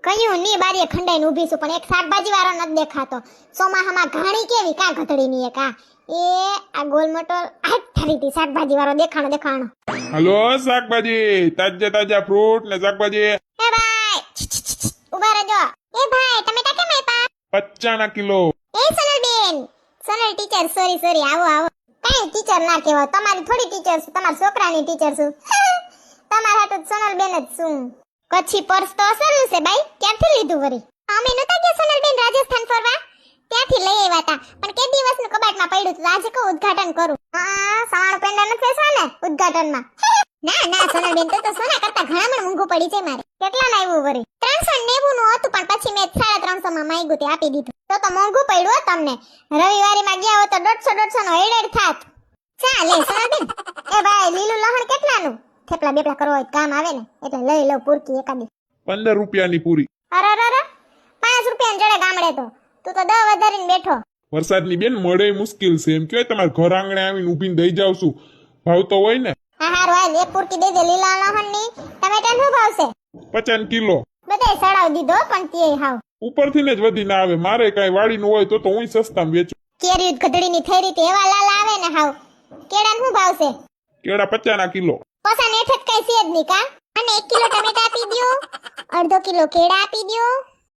કયું ની બારીએ ખંડાઈને ઊભી છું પણ એક શાકભાજી વાળો નથી દેખાતો. ચોમાહામાં ઘાણી કેવી કા ઘતડી ની કા એ આ ગોલ મોટો આ થરીથી શાકભાજી વાળો દેખાણો. હલો શાકભાજી, તાજા ફ્રૂટ ને શાકભાજી એ ભાઈ ઉભા રહેજો. એ ભાઈ ટમેટા કેમ આપ્યા? 55 કિલો. એ સોનલબેન, સોનલ ટીચર સોરી આવો. કઈ ટીચર ના કહેવાય, તમારી થોડી ટીચર છું, તમારા છોકરાની ટીચર છું. તમારા હાટુ સોનલબેન જ છું. કચ્છી પર્સ તો અસલું છે બાઈ, ક્યાંથી લીધું વરી? અમે નતા ગયા સોનલબેન રાજસ્થાન ફરવા, ત્યાંથી લઈ આવ્યા હતા. પણ કે દિવસનું કબાટમાં પડ્યું હતું, આજે કહું ઉદ્ઘાટન કરું. હા સવાણું પેંડા નથી વેચવા ને ઉદ્ઘાટનમાં? ના સોનલબેન તો સોના કરતા ઘણા પણ મોંઘું પડી છે મારે. કેટલા ના આવ્યું વરી? 390 નું હતું પણ પછી મેં 350 માં માંગ્યું તે આપી દીધું. તો મોંઘું પડ્યું તમને. રવિવારીમાં ગયા હો તો 150 નો એડેડ થાત. ચાલે સોનલબેન. એ ભાઈ લીલું લહણ કેટલાનું? થેપલા બેપલા કરવા હોય કામ આવે ને એટલે લઈ લઉં પૂરકી એકાદી. 15 રૂપિયાની પૂરી. અરે 5 રૂપિયાની જડે ગામડે તો તું તો 10 વધારીને બેઠો. વરસાદની બેન મળે મુશ્કેલ છે એમ કે તમારે ઘર આંગણે આવીને ઊભીને દઈ જાવ છું. ભાવ તો હોય ને. હા હારું હાલ એક પૂરકી દઈ દે લીલા લહણની. ટમેટા શું ભાવશે? 50 કિલો. બધાય સડાવ દીધો પણ તે હાવ ઉપરથી ને જ વધી ના આવે. મારે કઈ વાડીનું હોય તો હું સસ્તામાં વેચું. કેરી ગધડીની થઈ રીતે એવા લાલ આવે ને હાવ. કેળા શું ભાવશે? કેળા 50 કિલો. પસા નેઠ જ કઈ છે જ નહીં કા. અને 1 કિલો ટમેટા આપી દ્યો, અડધો કિલો કેળા આપી દ્યો.